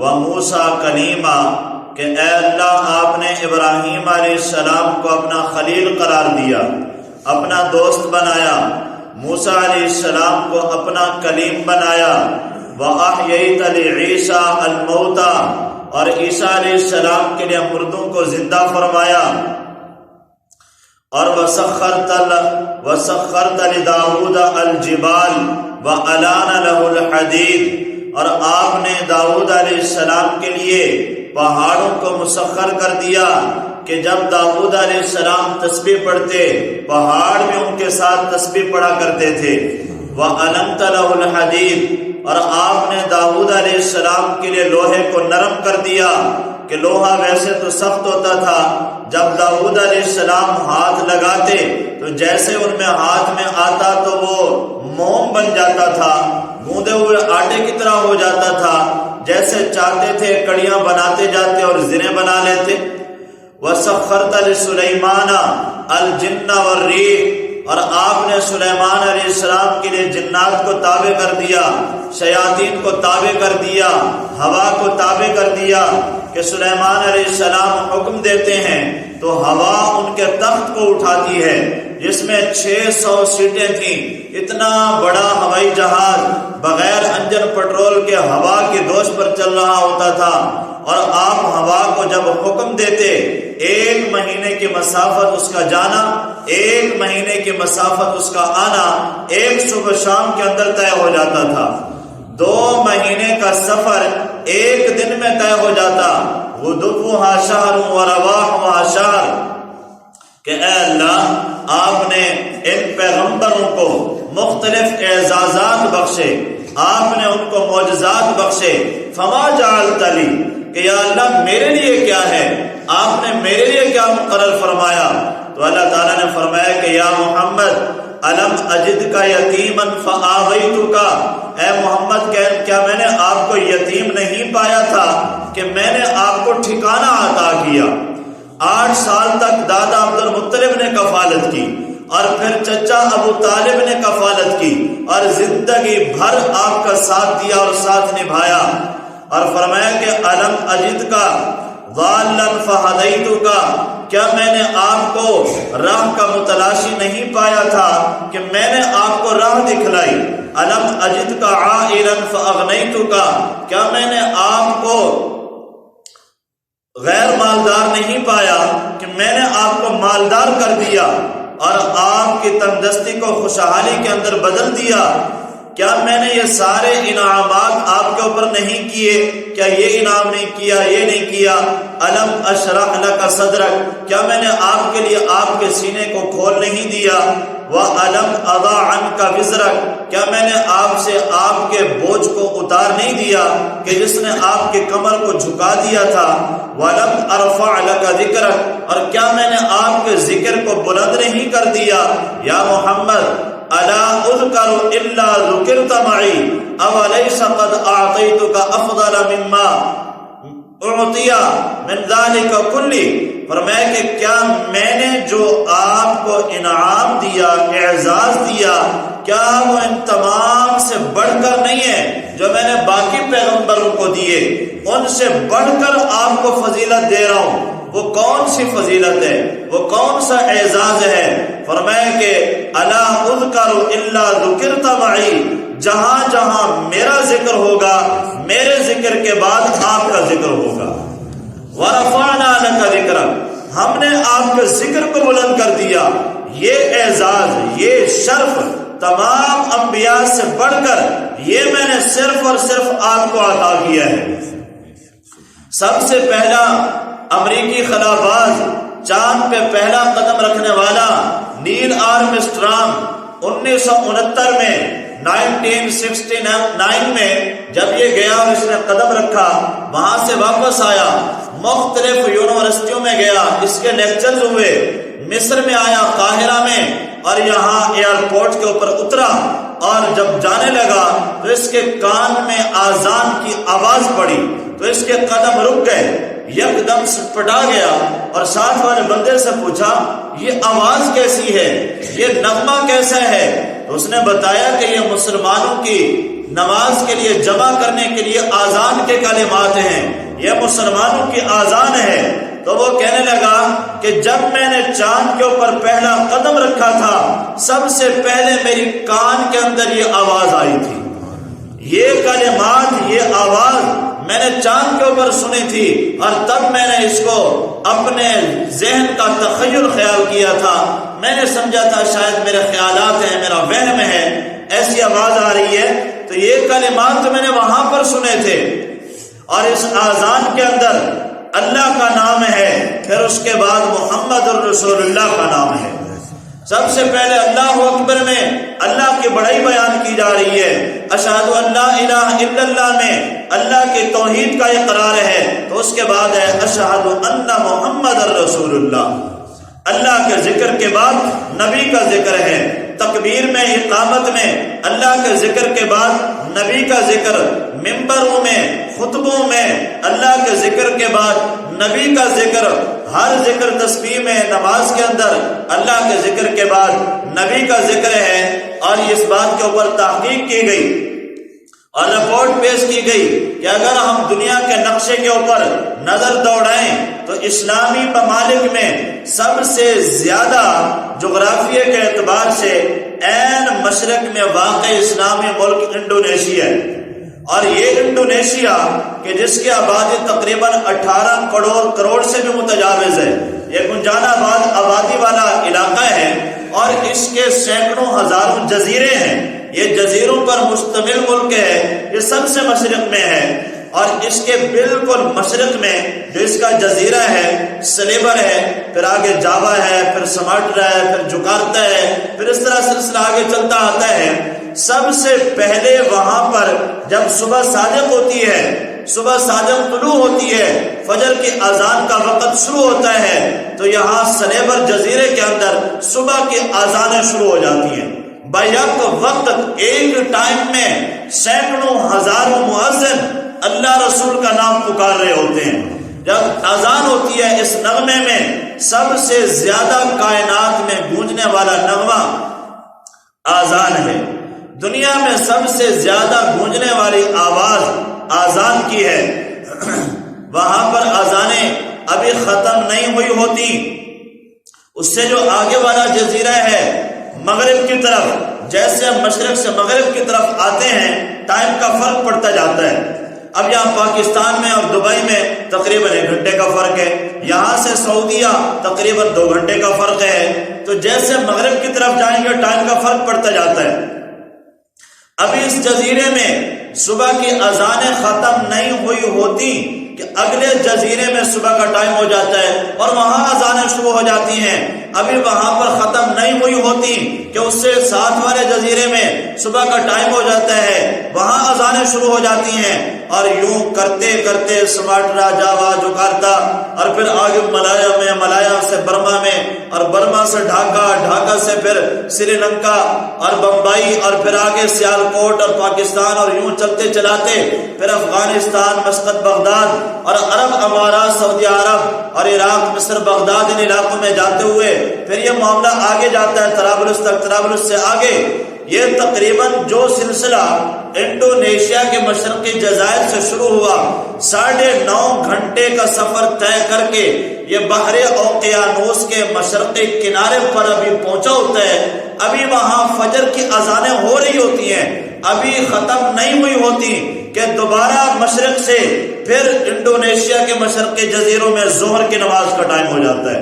وموسیٰ کلیما، کہ اے اللہ آپ نے ابراہیم علیہ السلام کو اپنا خلیل قرار دیا، اپنا دوست بنایا، موسیٰ علیہ السلام کو اپنا کلیم بنایا، وَأَحْيَيْتَ لِعِيسَىٰ الْمَوْتَىٰ، اور عیسیٰ علیہ السلام کے لیے مردوں کو زندہ فرمایا، اور وَسَخَّرْتَ لِدَاوُودَ الْجِبَالَ وَأَلَانَ لَهُ الْحَدِيدَ، اور آپ نے داؤد علیہ السلام کے لیے پہاڑوں کو مسخر کر دیا کہ جب داؤد علیہ السلام تسبیح پڑھتے پہاڑ بھی ان کے ساتھ تسبیح پڑھا کرتے تھے۔ وَأَلَنْتَ لَهُ الْحَدِيدَ، اور آپ نے داؤد علیہ السلام کے لیے لوہے کو نرم کر دیا کہ لوہا ویسے تو سخت ہوتا تھا، جب داؤد علیہ السلام ہاتھ لگاتے تو جیسے ان میں ہاتھ میں آتا تو وہ موم بن جاتا تھا، گوندے ہوئے آٹے کی طرح ہو جاتا تھا، جیسے چاہتے تھے کڑیاں بناتے جاتے اور زرے بنا لیتے۔ وَسَخَّرْتَ لِسُلَيْمَانَ الْجِنَّ وَالرِّيحَ، اور آپ نے سلیمان علیہ السلام کے لیے جنات کو تابع کر دیا، شیاطین کو تابع کر دیا، ہوا کو تابع کر دیا کہ سلیمان علیہ السلام حکم دیتے ہیں تو ہوا ان کے تخت کو اٹھاتی ہے، جس میں 600 سیٹیں تھیں۔ اتنا بڑا ہوائی جہاز بغیر انجن پٹرول کے ہوا کے دوش پر چل رہا ہوتا تھا، اور آپ ہوا کو جب حکم دیتے 1 مہینے کی مسافت اس کا جانا، 1 مہینے کی مسافت اس کا آنا 1 صبح شام کے اندر طے ہو جاتا تھا۔ 2 مہینے کا سفر 1 دن میں طے ہو جاتا۔ غدوها شہر ورواحها شہر، کہ اے اللہ آپ نے ان پیغمبروں کو مختلف اعزازات بخشے، آپ نے ان کو معجزات بخشے۔ فما جعلت لی، کہ یا اللہ میرے لیے کیا ہے، آپ نے میرے لیے کیا مقرر فرمایا؟ تو اللہ تعالیٰ نے فرمایا کہ یا محمد الم اجدک یتیما فآویتک، اے محمد کیا میں نے آپ کو یتیم نہیں پایا تھا کہ میں نے آپ کو ٹھکانہ عطا کیا۔ 8 سال تک دادا عبد المطلب نے کفالت کی، اور پھر چچا ابو طالب نے کفالت کی، اور زندگی بھر آپ کا ساتھ دیا اور ساتھ نبھایا، اور فرمایا کہ الم اجدک ضالا فہدیتک، کیا میں نے آپ کو راہ کا متلاشی نہیں پایا تھا کہ میں نے آپ کو راہ دکھلائی۔ الم اجدک عائلا فاغنیتک، کیا میں نے آپ کو غیر مالدار نہیں پایا کہ میں نے آپ کو مالدار کر دیا اور آپ کی تندرستی کو خوشحالی کے اندر بدل دیا؟ کیا میں نے یہ سارے انعامات آپ کے اوپر نہیں کیے؟ کیا یہ انعام نہیں کیا، یہ نہیں کیا؟ الم اشرح لک صدرک، کیا میں نے آپ کے لیے آپ کے سینے کو کھول نہیں دیا؟ وَأَلَمْ أَضَعْ عَنْكَ وِزْرَكَ، کیا میں نے آپ سے آپ کے بوجھ کو اتار نہیں دیا کہ جس نے آپ کے کمر کو جھکا دیا تھا؟ وَلَمْ أَرْفَعْ لَكَ ذِكْرَكَ، اور کیا میں نے آپ کے ذکر کو بلند نہیں کر دیا؟ یا محمد الا اذکر الا ذکرت معی اولیس قد اعطیتک افضل مما اعطی من ذلک کلی، فرمایا کہ کیا میں نے جو آپ کو انعام دیا، اعزاز دیا، کیا وہ ان تمام سے بڑھ کر نہیں ہے جو میں نے باقی پیغمبروں کو دیے؟ ان سے بڑھ کر آپ کو فضیلت دے رہا ہوں۔ وہ کون سی فضیلت ہے، وہ کون سا اعزاز ہے؟ فرمایا کہ الا اذکر الا ذکرت معی، جہاں جہاں میرا ذکر ہوگا میرے ذکر کے بعد آپ کا ذکر ہوگا۔ ورفعنا لک ذکرک، ہم نے آپ کے ذکر کو بلند کر دیا۔ یہ اعزاز، یہ شرف تمام انبیاء سے بڑھ کر یہ میں نے صرف اور صرف آپ کو عطا کیا ہے۔ سب سے پہلا امریکی خلاباز، چاند پہ پہلا قدم رکھنے والا نیل آرمسٹرانگ 1969 میں 1969 میں جب یہ گیا اور اس نے قدم رکھا، وہاں سے واپس آیا، مختلف یونیورسٹیوں میں گیا، اس کے لیکچرز ہوئے، مصر میں آیا قاہرہ میں، اور یہاں ایئرپورٹ کے اوپر اترا، اور جب جانے لگا تو اس کے کان میں آذان کی آواز پڑی تو اس کے قدم رک گئے، یک دم سٹپٹا گیا اور ساتھ والے بندے سے پوچھا یہ آواز کیسی ہے، یہ نغمہ کیسا ہے؟ تو اس نے بتایا کہ یہ مسلمانوں کی نماز کے لیے جمع کرنے کے لیے آذان کے کلمات ہیں، یہ مسلمانوں کی آذان ہے۔ تو وہ کہنے لگا کہ جب میں نے چاند کے اوپر پہلا قدم رکھا تھا، سب سے پہلے میری کان کے اندر یہ آواز آئی تھی، یہ کلمات، یہ آواز میں نے چاند کے اوپر سنی تھی، اور تب میں نے اس کو اپنے ذہن کا تخیل خیال کیا تھا، میں نے سمجھا تھا شاید میرے خیالات ہیں، میرا وہم ہے، ایسی آواز آ رہی ہے۔ تو یہ کلمات تو میں نے وہاں پر سنے تھے، اور اس آذان کے اندر اللہ کا نام ہے، پھر اس کے بعد محمد الرسول اللہ کا نام ہے۔ سب سے پہلے اللہ اکبر میں اللہ کی بڑائی بیان کی جا رہی ہے، اشہد ان لا الہ الا اللہ میں اللہ کی توحید کا اقرار ہے، تو اس کے بعد ہے اشہد ان محمد الرسول اللہ، اللہ کے ذکر کے بعد نبی کا ذکر ہے، تکبیر میں، اقامت میں اللہ کے ذکر کے بعد نبی کا ذکر، ممبروں میں، خطبوں میں اللہ کے ذکر کے بعد نبی کا ذکر، ہر ذکر تسبیح میں، نماز کے اندر اللہ کے ذکر کے بعد نبی کا ذکر ہے۔ اور اس بات کے اوپر تحقیق کی گئی اور رپورٹ پیش کی گئی کہ اگر ہم دنیا کے نقشے کے اوپر نظر دوڑائیں تو اسلامی ممالک میں سب سے زیادہ جغرافیے کے اعتبار سے عین مشرق میں واقع اسلامی ملک انڈونیشیا ہے، اور یہ انڈونیشیا کہ جس کی آبادی تقریباً 18 کروڑ سے بھی متجاوز ہے، یہ گنجانا آبادی والا علاقہ ہے، اور اس کے سینکڑوں ہزاروں جزیرے ہیں، یہ جزیروں پر مشتمل ملک ہے، یہ سب سے مشرق میں ہے۔ اور اس کے بالکل مشرق میں جو اس کا جزیرہ ہے سلیبر ہے، پھر آگے جاوا ہے، پھر سماٹرا ہے، پھر جکارتا ہے، پھر اس طرح سلسلہ آگے چلتا آتا ہے۔ سب سے پہلے وہاں پر جب صبح صادق ہوتی ہے، صبح صادق طلوع ہوتی ہے، فجر کی اذان کا وقت شروع ہوتا ہے، تو یہاں سلیبر جزیرے کے اندر صبح کی اذانیں شروع ہو جاتی ہیں۔ بیک وقت ایک ٹائم میں سینکڑوں ہزاروں مؤذن اللہ رسول کا نام پکار رہے ہوتے ہیں۔ جب اذان ہوتی ہے، اس نغمے میں سب سے زیادہ کائنات میں گونجنے والا نغمہ اذان ہے، دنیا میں سب سے زیادہ گونجنے والی آواز اذان کی ہے۔ وہاں پر اذانیں ابھی ختم نہیں ہوئی ہوتی، اس سے جو آگے والا جزیرہ ہے مغرب کی طرف، جیسے ہم مشرق سے مغرب کی طرف آتے ہیں ٹائم کا فرق پڑتا جاتا ہے۔ اب یہاں پاکستان میں اور دبئی میں تقریباً 1 گھنٹے کا فرق ہے، یہاں سے سعودیہ تقریباً 2 گھنٹے کا فرق ہے، تو جیسے مغرب کی طرف جائیں گے ٹائم کا فرق پڑتا جاتا ہے۔ ابھی اس جزیرے میں صبح کی اذانیں ختم نہیں ہوئی ہوتی کہ اگلے جزیرے میں صبح کا ٹائم ہو جاتا ہے اور وہاں اذانیں شروع ہو جاتی ہیں۔ ابھی وہاں پر ختم نہیں ہوئی ہوتی کہ اس سے ساتھ والے جزیرے میں صبح کا ٹائم ہو جاتا ہے، وہاں اذانیں شروع ہو جاتی ہیں، اور یوں کرتے کرتے سماٹرا، جاوا، جکارتا، اور پھر آگے ملایا میں، ملایا سے برما میں، اور برما سے ڈھاکہ، ڈھاکہ سے پھر سری لنکا اور بمبئی، اور پھر آگے سیالکوٹ اور پاکستان، اور یوں چلتے چلاتے پھر افغانستان، مسقط، بغداد، اور عرب امارات، سعودی عرب اور عراق، مصر، بغداد، ان علاقوں میں جاتے ہوئے پھر یہ معاملہ آگے جاتا ہے طرابلس تک، طرابلس سے آگے۔ یہ تقریباً جو سلسلہ انڈونیشیا کے مشرقی جزائر سے شروع ہوا، 9.5 گھنٹے کا سفر طے کر کے یہ بحر اوقیانوس کے مشرقی کنارے پر ابھی پہنچا ہوتا ہے۔ ابھی وہاں فجر کی اذانیں ہو رہی ہوتی ہیں، ابھی ختم نہیں ہوئی ہوتی کہ دوبارہ مشرق سے پھر انڈونیشیا کے مشرقی جزیروں میں ظہر کی نماز کا ٹائم ہو جاتا ہے،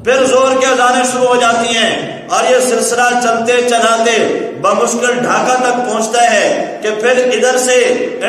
پھر ظہر کی اذانیں شروع ہو جاتی ہیں، اور یہ سلسلہ چلتے چلاتے بمشکل ڈھاکہ تک پہنچتا ہے کہ پھر ادھر سے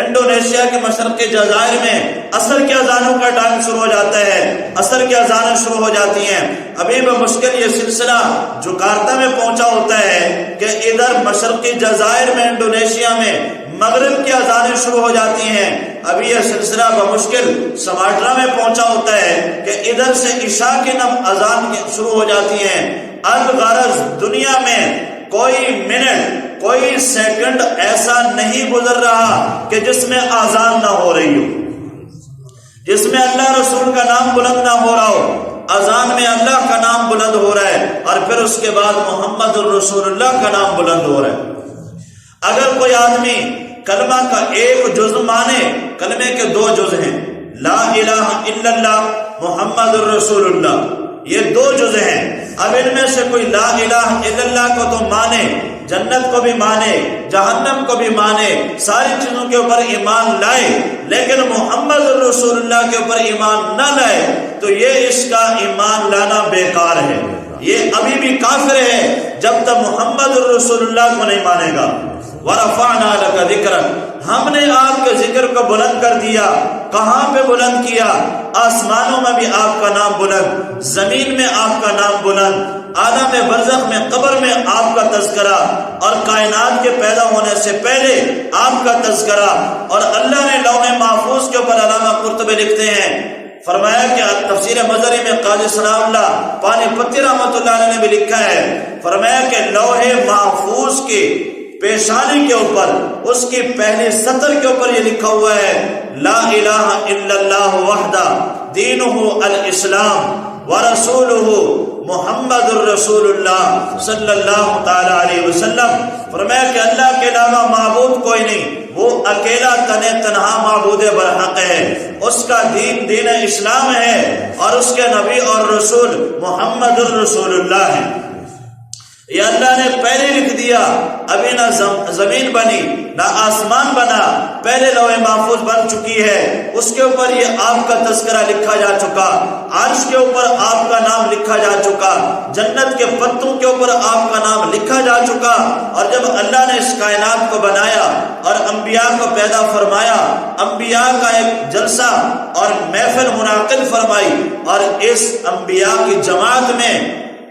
انڈونیشیا کے مشرقی جزائر میں عصر کی اذانوں کا ٹائم شروع ہو جاتا ہے، عصر کی اذانیں شروع ہو جاتی ہیں۔ ابھی بمشکل یہ سلسلہ جکارتا میں پہنچا ہوتا ہے کہ ادھر مشرقی جزائر میں انڈونیشیا میں مغرب کی اذانیں شروع ہو جاتی ہیں۔ ابھی یہ سلسلہ بمشکل سماٹرا میں پہنچا ہوتا ہے کہ ادھر سے عشاء کی اذان شروع ہو جاتی ہیں۔ الغرض دنیا میں کوئی منٹ، کوئی سیکنڈ ایسا نہیں گزر رہا کہ جس میں اذان نہ ہو رہی ہو، جس میں اللہ رسول کا نام بلند نہ ہو رہا ہو۔ اذان میں اللہ کا نام بلند ہو رہا ہے، اور پھر اس کے بعد محمد الرسول اللہ کا نام بلند ہو رہا ہے۔ اگر کوئی آدمی کلمہ کا ایک جز مانے، کلمے کے دو جز ہیں، لا الہ الا اللہ محمد الرسول اللہ، یہ دو جز ہیں۔ اب ان میں سے کوئی لا الہ الا اللہ کو تو مانے، جنت کو بھی مانے، جہنم کو بھی مانے، ساری چیزوں کے اوپر ایمان لائے، لیکن محمد الرسول اللہ کے اوپر ایمان نہ لائے تو یہ اس کا ایمان لانا بیکار ہے، یہ ابھی بھی کافر ہے جب تک محمد الرسول اللہ کو نہیں مانے گا۔ وَرَفَعْنَا لَكَ ذِكْرَكَ، ہم نے آپ کے ذکر کو بلند کر دیا۔ کہاں پہ بلند کیا؟ آسمانوں میں بھی آپ کا نام بلند، زمین میں آپ کا نام بلند، عالم برزخ میں، قبر میں آپ کا تذکرہ، اور کائنات کے پیدا ہونے سے پہلے آپ کا تذکرہ۔ اور اللہ نے لوح محفوظ کے اوپر، علامہ قرطبی لکھتے ہیں، فرمایا کہ تفسیر مظہری میں قاضی ثناء اللہ پانی پتی رحمۃ اللہ علیہ نے بھی لکھا ہے، فرمایا کہ لوح محفوظ کی پیشانی کے اوپر، اس کی پہلی سطر کے اوپر یہ لکھا ہوا ہے، لا الہ الا اللہ وحدہ دینہ الاسلام ورسولہ محمد الرسول اللہ صلی اللہ تعالی علیہ وسلم۔ فرمایا کہ اللہ کے علاوہ معبود کوئی نہیں، وہ اکیلا تنہا معبود برحق ہے، اس کا دین دین اسلام ہے، اور اس کے نبی اور رسول محمد الرسول اللہ ہے۔ یہ اللہ نے پہلے لکھ دیا، ابھی نہ زمین بنی نہ آسمان بنا، پہلے لوح محفوظ بن چکی ہے، اس کے اوپر یہ آپ کا تذکرہ لکھا جا چکا، عرش کے اوپر آپ کا نام لکھا جا چکا، جنت کے پتوں کے اوپر آپ کا نام لکھا جا چکا۔ اور جب اللہ نے اس کائنات کو بنایا اور انبیاء کو پیدا فرمایا، انبیاء کا ایک جلسہ اور محفل منعقد فرمائی، اور اس انبیاء کی جماعت میں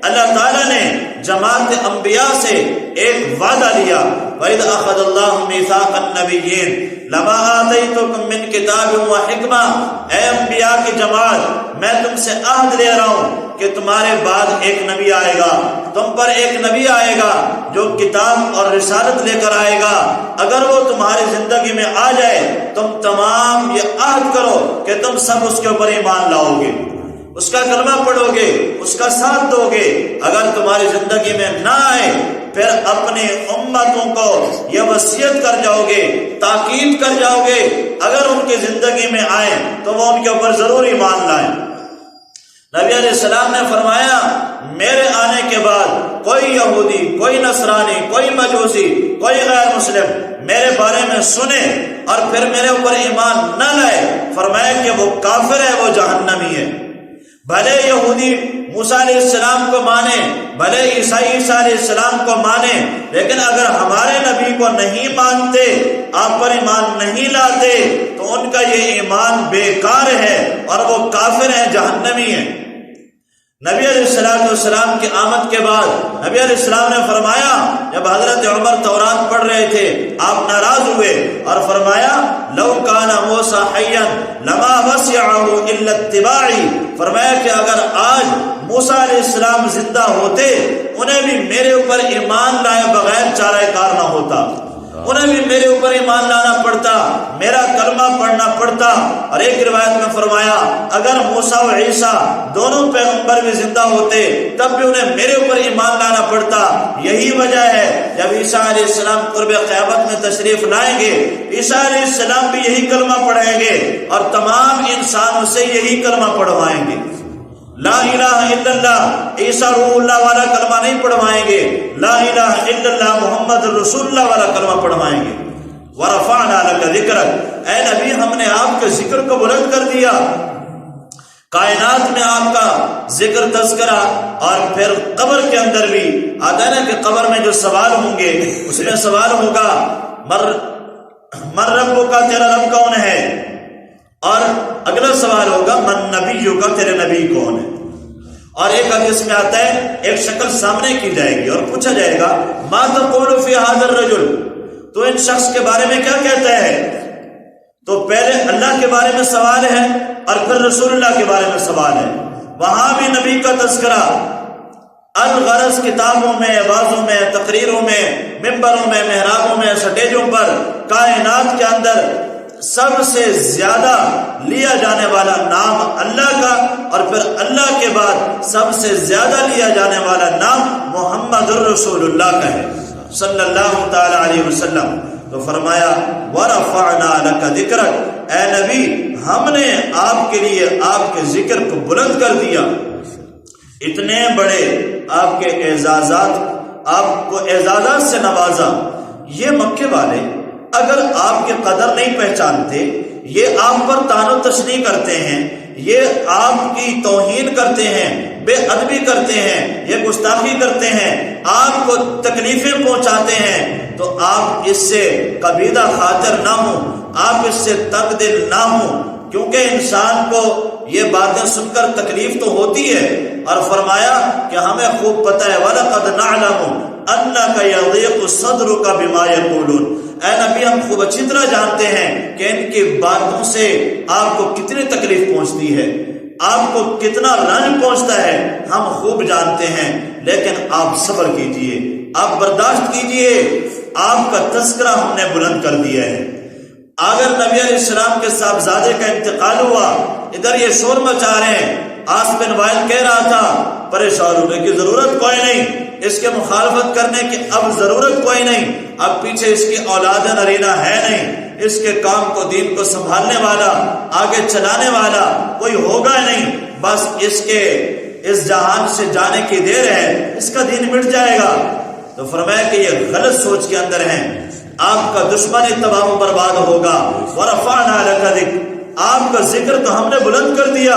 اللہ تعالیٰ نے جماعت انبیاء سے ایک وعدہ لیا، وَإِذْ أَخَذَ اللَّهُ مِيثَاقَ النَّبِيِّينَ لَمَا آتَيْتُكُم مِّن كِتَابٍ وَحِكْمَةٍ، اے انبیاء کی جماعت، میں تم سے عہد لے رہا ہوں کہ تمہارے بعد ایک نبی آئے گا، تم پر ایک نبی آئے گا جو کتاب اور رسالت لے کر آئے گا، اگر وہ تمہاری زندگی میں آ جائے تم تمام یہ عہد کرو کہ تم سب اس کے اوپر ایمان لاؤ گے، اس کا کلمہ پڑھو گے، اس کا ساتھ دو گے۔ اگر تمہاری زندگی میں نہ آئے پھر اپنی امتوں کو یہ وصیت کر جاؤ گے، تاکید کر جاؤ گے، اگر ان کی زندگی میں آئے تو وہ ان کے اوپر ضرور ایمان لائیں۔ نبی علیہ السلام نے فرمایا، میرے آنے کے بعد کوئی یہودی، کوئی نصرانی، کوئی مجوسی، کوئی غیر مسلم میرے بارے میں سنے اور پھر میرے اوپر ایمان نہ لائے، فرمایا کہ وہ کافر ہے، وہ جہنمی ہے۔ بھلے یہودی موسیٰ علیہ السلام کو مانے، بھلے عیسائی علیہ السلام کو مانے، لیکن اگر ہمارے نبی کو نہیں مانتے، آپ پر ایمان نہیں لاتے تو ان کا یہ ایمان بیکار ہے اور وہ کافر ہیں، جہنمی ہیں۔ نبی علیہ السلام کی آمد کے بعد نبی علیہ السلام نے فرمایا، جب حضرت عمر تورات پڑھ رہے تھے آپ ناراض ہوئے اور فرمایا، لو کان موسیٰ حیا لما وسعہ الا اتباعی، فرمایا کہ اگر آج موسیٰ علیہ السلام زندہ ہوتے انہیں بھی میرے اوپر ایمان لائے بغیر چارہ کار نہ ہوتا، انہیں بھی میرے اوپر ایمان لانا پڑتا، میرا کلمہ پڑھنا پڑتا۔ اور ایک روایت میں فرمایا، اگر موسیٰ و عیسیٰ دونوں پیغمبر بھی زندہ ہوتے تب بھی انہیں میرے اوپر ایمان لانا پڑتا۔ یہی وجہ ہے جب عیسیٰ علیہ السلام قرب قیامت میں تشریف لائیں گے، عیسیٰ علیہ السلام بھی یہی کلمہ پڑھائیں گے اور تمام انسانوں سے یہی کلمہ پڑھوائیں گے، لا الہ الا اللہ۔ عیسیٰ روح اللہ والا کلمہ نہیں پڑھوائیں گے، لا الہ الا اللہ محمد رسول اللہ والا کلمہ پڑھوائیں گے۔ وَرَفَعْنَا لَكَ ذِكْرَكَ، اے نبی ہم نے آپ کے ذکر کو بلند کر دیا، کائنات میں آپ کا ذکر تذکرہ، اور پھر قبر کے اندر بھی آتا ہے نا کہ قبر میں جو سوال ہوں گے اس میں سوال ہوگا، من رب کا، تیرا رب کون ہے، اور اگلا سوال ہوگا من نبی کا، تیرے نبی کون ہے۔ اور ایک حدیث میں آتا ہے ایک شکل سامنے کی جائے گی اور پوچھا جائے گا، ما تقول فی ھذا الرجل، تو ان شخص کے بارے میں کیا کہتا ہے؟ تو پہلے اللہ کے بارے میں سوال ہے اور پھر رسول اللہ کے بارے میں سوال ہے، وہاں بھی نبی کا تذکرہ، الغرض کتابوں میں، وعظوں میں، تقریروں میں، ممبروں میں، محرابوں میں، سٹیجوں پر، کائنات کے اندر سب سے زیادہ لیا جانے والا نام اللہ کا، اور پھر اللہ کے بعد سب سے زیادہ لیا جانے والا نام محمد الرسول اللہ کا ہے صلی اللہ تعالی علیہ وسلم۔ تو فرمایا وَرَفَعْنَا لَكَ ذِكْرَكَ، اے نبی ہم نے آپ کے لیے آپ کے ذکر کو بلند کر دیا۔ اتنے بڑے آپ کے اعزازات، آپ کو اعزازات سے نوازا۔ یہ مکے والے اگر آپ کے قدر نہیں پہچانتے، یہ آپ پر طعن و تشنیع کرتے ہیں، یہ آپ کی توہین کرتے ہیں، بے ادبی کرتے ہیں، یہ گستاخی کرتے ہیں، آپ کو تکلیفیں پہنچاتے ہیں، تو آپ اس سے کبیدہ خاطر نہ ہوں، آپ اس سے تنگ دل نہ ہوں، کیونکہ انسان کو یہ باتیں سن کر تکلیف تو ہوتی ہے۔ اور فرمایا کہ ہمیں خوب پتہ ہے وَلَقَدْ نَعْلَمُ أَنَّكَ يَضِيقُ صَدْرُكَ بِمَا يَقُولُونَ، اے نبی ہم خوب اچھی طرح جانتے ہیں کہ ان کی باتوں سے آپ کو کتنی تکلیف پہنچتی ہے، آپ کو کتنا رنج پہنچتا ہے، ہم خوب جانتے ہیں، لیکن آپ صبر کیجئے، آپ برداشت کیجئے، آپ کا تذکرہ ہم نے بلند کر دیا ہے۔ اگر نبی علیہ السلام کے صاحبزادے کا انتقال ہوا، ادھر یہ شور مچا رہے ہیں، عاص بن وائل کہہ رہا تھا پریشان ہونے کی ضرورت کوئی نہیں، اس کے مخالفت کرنے کی اب ضرورت کوئی نہیں، اب پیچھے اس کی اولاد نرینہ ہے نہیں، اس کے کام کو دین کو سنبھالنے والا، آگے چلانے والا کوئی ہوگا نہیں، بس اس کے اس جہان سے جانے کی دیر ہے، اس کا دین مٹ جائے گا۔ تو فرمایا کہ یہ غلط سوچ کے اندر ہیں، آپ کا دشمن تباہ و برباد ہوگا۔ وَرَفَعْنَا لَكَ ذِكْرَكَ، آپ کا ذکر تو ہم نے بلند کر دیا۔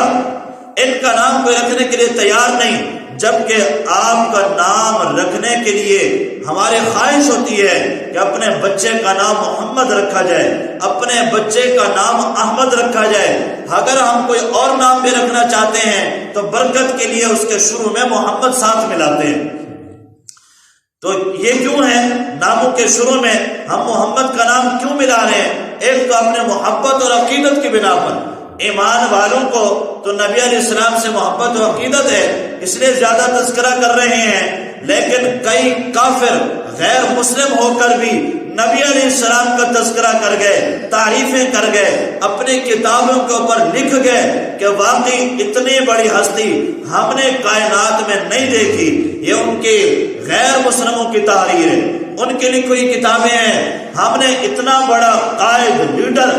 ان کا نام کوئی رکھنے کے لیے تیار نہیں، جبکہ آپ کا نام رکھنے کے لیے ہماری خواہش ہوتی ہے کہ اپنے بچے کا نام محمد رکھا جائے، اپنے بچے کا نام احمد رکھا جائے۔ اگر ہم کوئی اور نام بھی رکھنا چاہتے ہیں تو برکت کے لیے اس کے شروع میں محمد ساتھ ملاتے ہیں۔ تو یہ کیوں ہے ناموں کے شروع میں ہم محمد کا نام کیوں ملا رہے ہیں؟ ایک تو اپنے محبت اور عقیدت کی بنا پر، ایمان والوں کو تو نبی علیہ السلام سے محبت و عقیدت ہے، اس لیے زیادہ تذکرہ کر رہے ہیں، لیکن کئی کافر غیر مسلم ہو کر بھی نبی علیہ السلام کا تذکرہ کر گئے، تعریفیں کر گئے، اپنی کتابوں کے اوپر لکھ گئے کہ واقعی اتنی بڑی ہستی ہم نے کائنات میں نہیں دیکھی۔ یہ ان کے غیر مسلموں کی تحریر ہے، ان کے لکھی ہوئی کتابیں ہیں۔ ہم نے اتنا بڑا قائد لیڈر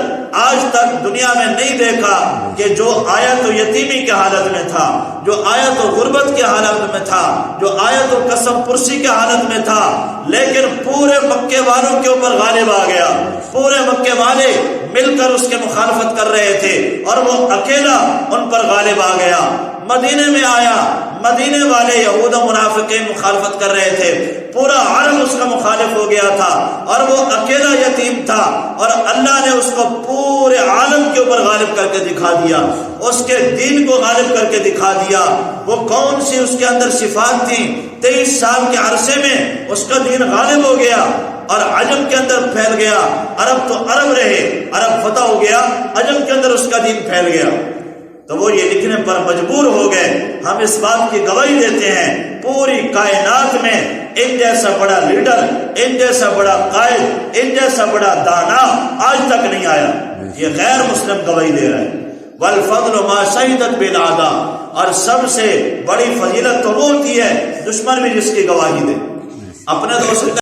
آج تک دنیا میں نہیں دیکھا کہ جو آیا تو یتیمی کی حالت میں تھا، جو آیا تو غربت کی حالت میں تھا، جو آیا تو قسم پرسی کی حالت میں تھا، لیکن پورے مکے والوں کے اوپر غالب آ گیا۔ پورے مکے والے مل کر اس کے مخالفت کر رہے تھے اور وہ اکیلا ان پر غالب آ گیا۔ مدینے میں آیا، مدینے والے یہود و منافقین مخالفت کر رہے تھے، پورا عالم اس کا مخالف ہو گیا تھا اور وہ اکیلا یتیم تھا، اور اللہ نے اس کو پورے عالم کے اوپر غالب کر کے دکھا دیا، اس کے دین کو غالب کر کے دکھا دیا۔ وہ کون سی اس کے اندر صفات تھیں؟ 23 سال کے عرصے میں اس کا دین غالب ہو گیا اور عجم کے اندر پھیل گیا۔ عرب تو عرب رہے، عرب فتح ہو گیا، عجم کے اندر اس کا دین پھیل گیا۔ تو وہ یہ لکھنے پر مجبور ہو گئے۔ ہم اس بات کی گواہی دیتے ہیں پوری کائنات میں ان جیسا بڑا لیڈر، ان جیسا بڑا قائد، ان جیسا بڑا دانا آج تک نہیں آیا۔ یہ غیر مسلم گواہی دے رہا ہے۔ والفضل ما شہدت بالاعداء، اور سب سے بڑی فضیلت تو وہ ہوتی ہے دشمن بھی جس کی گواہی دے۔ اپنے دوست